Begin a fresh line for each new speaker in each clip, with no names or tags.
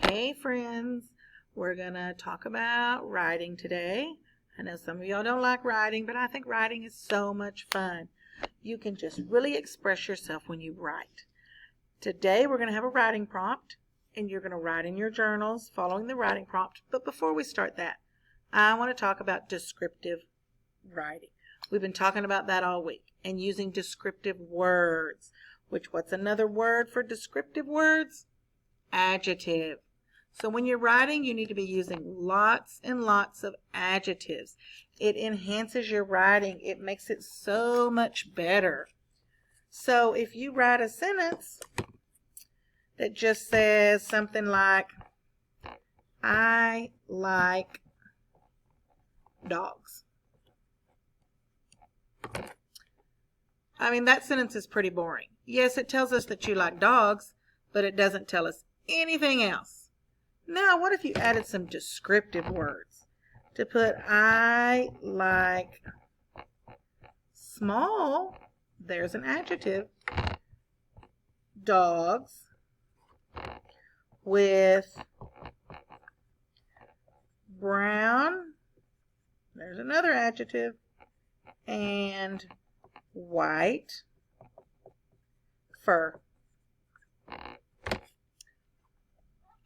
Hey friends, we're gonna talk about writing today. I know some of y'all don't like writing, but I think writing is so much fun. You can just really express yourself when you write. Today we're gonna have a writing prompt, and you're gonna write in your journals following the writing prompt. But before we start that, I want to talk about descriptive writing. We've been talking about that all week and using descriptive words. What's another word for descriptive words? Adjective. So when you're writing, you need to be using lots and lots of adjectives. It enhances your writing. It makes it so much better. So if you write a sentence that just says something like, I like dogs. That sentence is pretty boring. Yes, it tells us that you like dogs, but it doesn't tell us anything else. Now, what if you added some descriptive words to put I like small, there's an adjective, dogs with brown, there's another adjective, and white fur.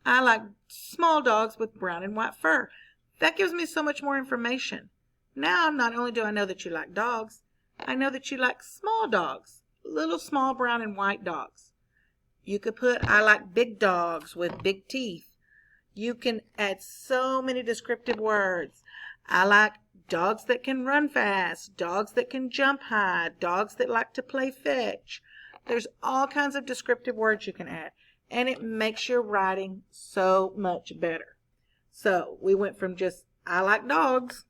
I like small dogs with brown and white fur. That gives me so much more information. Now, not only do I know that you like dogs, I know that you like small dogs, little small brown and white dogs. You could put, I like big dogs with big teeth. You can add so many descriptive words. I like dogs that can run fast, dogs that can jump high, dogs that like to play fetch. There's all kinds of descriptive words you can add, and it makes your writing so much better. So we went from just, I like dogs,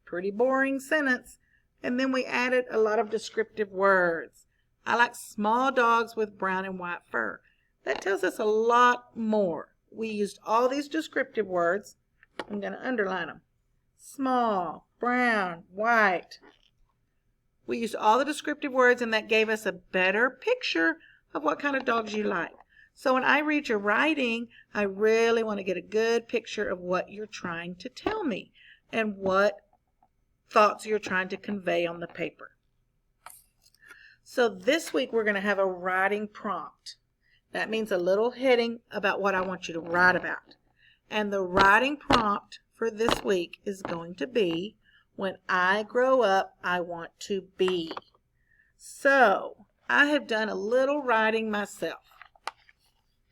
pretty boring sentence, and then we added a lot of descriptive words. I like small dogs with brown and white fur. That tells us a lot more. We used all these descriptive words. I'm going to underline them. Small, brown, white. We used all the descriptive words, and that gave us a better picture of what kind of dogs you like. So when I read your writing, I really want to get a good picture of what you're trying to tell me and what thoughts you're trying to convey on the paper. So this week we're going to have a writing prompt. That means a little heading about what I want you to write about. And the writing prompt for this week is going to be, when I grow up, I want to be. So I have done a little writing myself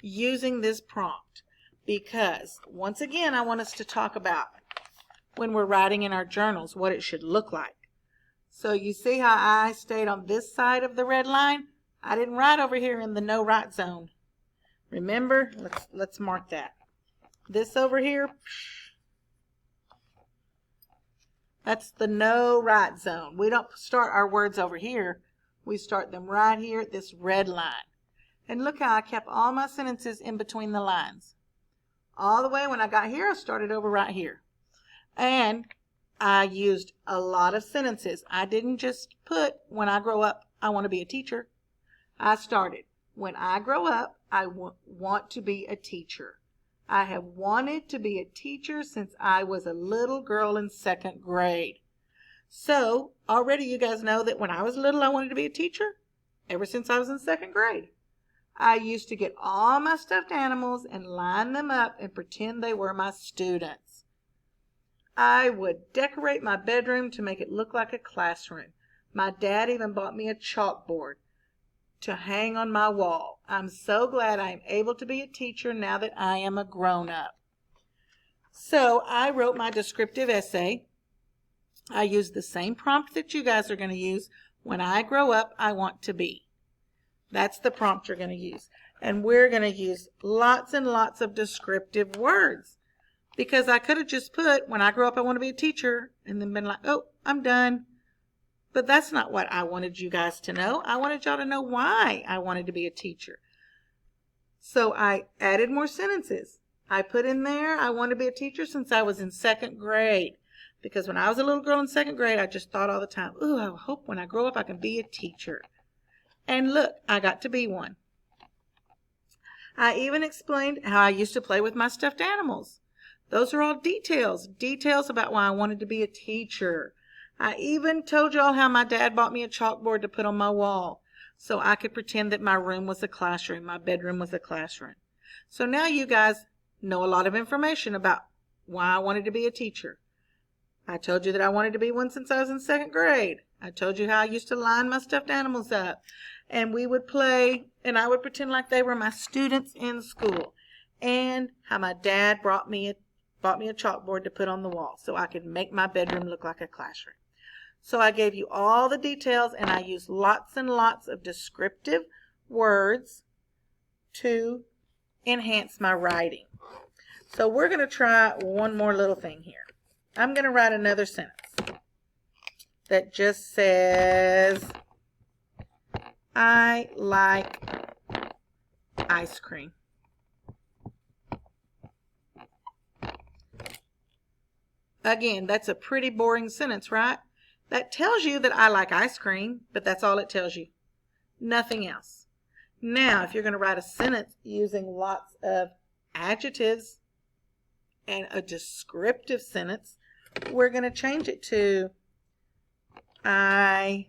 using this prompt because, once again, I want us to talk about when we're writing in our journals what it should look like. So you see how I stayed on this side of the red line? I didn't write over here in the no write zone. Remember? Let's mark that. This over here, that's the no write zone. We don't start our words over here. We start them right here at this red line. And look how I kept all my sentences in between the lines. All the way when I got here, I started over right here. And I used a lot of sentences. I didn't just put, when I grow up, I want to be a teacher. I started, when I grow up, I want to be a teacher. I have wanted to be a teacher since I was a little girl in 2nd grade. So already you guys know that when I was little, I wanted to be a teacher ever since I was in 2nd grade. I used to get all my stuffed animals and line them up and pretend they were my students. I would decorate my bedroom to make it look like a classroom. My dad even bought me a chalkboard to hang on my wall. I'm so glad I am able to be a teacher now that I am a grown-up. So I wrote my descriptive essay. I used the same prompt that you guys are going to use. When I grow up, I want to be. That's the prompt you're going to use. And we're going to use lots and lots of descriptive words. Because I could have just put, when I grow up, I want to be a teacher, and then been like, oh, I'm done. But that's not what I wanted you guys to know. I wanted y'all to know why I wanted to be a teacher. So I added more sentences. I put in there, I want to be a teacher since I was in 2nd grade. Because when I was a little girl in 2nd grade, I just thought all the time, ooh, I hope when I grow up I can be a teacher. And look, I got to be one. I even explained how I used to play with my stuffed animals. Those are all details about why I wanted to be a teacher. I even told y'all how my dad bought me a chalkboard to put on my wall so I could pretend that my room was a classroom, my bedroom was a classroom. So now you guys know a lot of information about why I wanted to be a teacher. I told you that I wanted to be one since I was in 2nd grade. I told you how I used to line my stuffed animals up, and we would play, and I would pretend like they were my students in school, and how my dad bought me a chalkboard to put on the wall so I could make my bedroom look like a classroom. So I gave you all the details, and I used lots and lots of descriptive words to enhance my writing. So we're going to try one more little thing here. I'm going to write another sentence that just says, I like ice cream. Again, that's a pretty boring sentence, right? That tells you that I like ice cream, but that's all it tells you. Nothing else. Now, if you're going to write a sentence using lots of adjectives and a descriptive sentence, we're going to change it to, I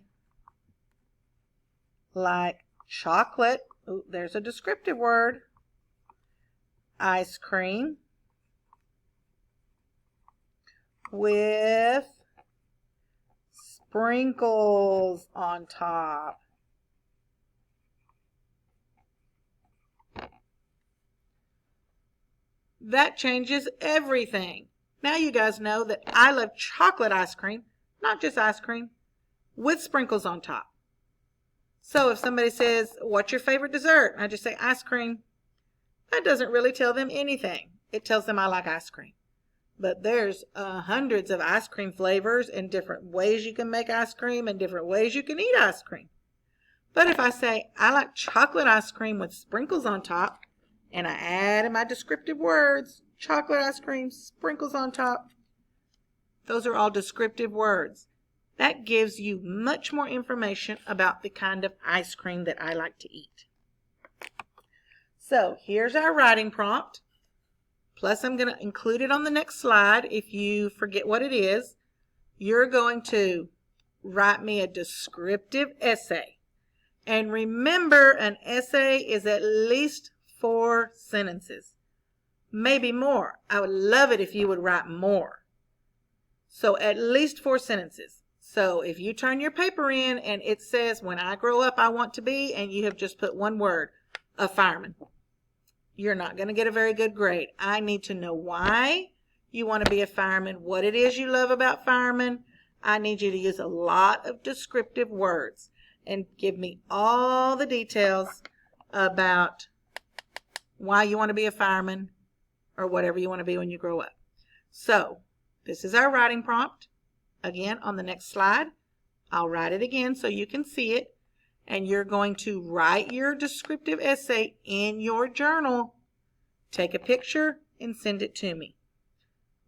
like chocolate. Ooh, there's a descriptive word. Ice cream with sprinkles on top. That changes everything. Now you guys know that I love chocolate ice cream, not just ice cream, with sprinkles on top. So if somebody says, what's your favorite dessert? I just say ice cream. That doesn't really tell them anything. It tells them I like ice cream. But there's hundreds of ice cream flavors and different ways you can make ice cream and different ways you can eat ice cream. But if I say, I like chocolate ice cream with sprinkles on top, and I add in my descriptive words, chocolate ice cream, sprinkles on top, those are all descriptive words. That gives you much more information about the kind of ice cream that I like to eat. So here's our writing prompt. Plus, I'm going to include it on the next slide. If you forget what it is, you're going to write me a descriptive essay. And remember, an essay is at least 4 sentences. Maybe more. I would love it if you would write more. So at least 4 sentences. So if you turn your paper in and it says, when I grow up, I want to be, and you have just put one word, a fireman, you're not going to get a very good grade. I need to know why you want to be a fireman, what it is you love about firemen. I need you to use a lot of descriptive words and give me all the details about why you want to be a fireman or whatever you want to be when you grow up. So this is our writing prompt. Again, on the next slide, I'll write it again so you can see it. And you're going to write your descriptive essay in your journal. Take a picture and send it to me.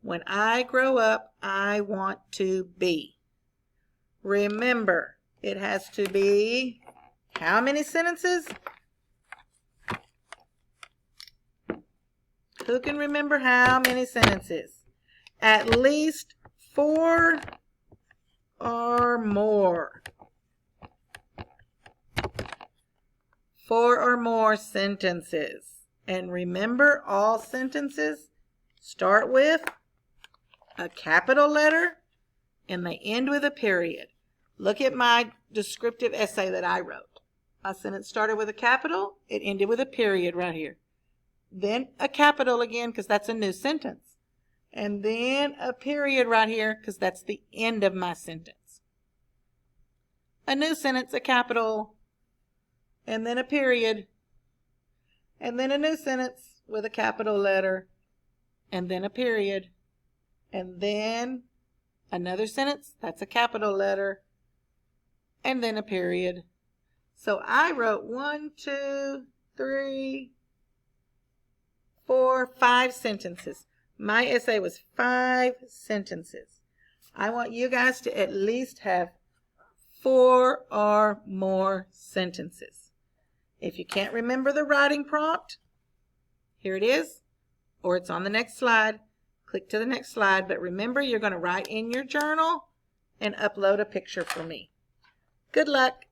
When I grow up, I want to be. Remember, it has to be how many sentences? Who can remember how many sentences? At least 4 or more. 4 or more sentences. And remember, all sentences start with a capital letter and they end with a period. Look at my descriptive essay that I wrote. My sentence started with a capital, it ended with a period right here. Then a capital again because that's a new sentence. And then a period right here because that's the end of my sentence. A new sentence, a capital, and then a period, and then a new sentence with a capital letter, and then a period, and then another sentence, that's a capital letter, and then a period. So I wrote 1, 2, 3, 4, 5 sentences. My essay was 5 sentences. I want you guys to at least have 4 or more sentences. If you can't remember the writing prompt, Here it is, or it's on the next slide. Click to the next slide, but remember you're going to write in your journal and upload a picture for me. Good luck.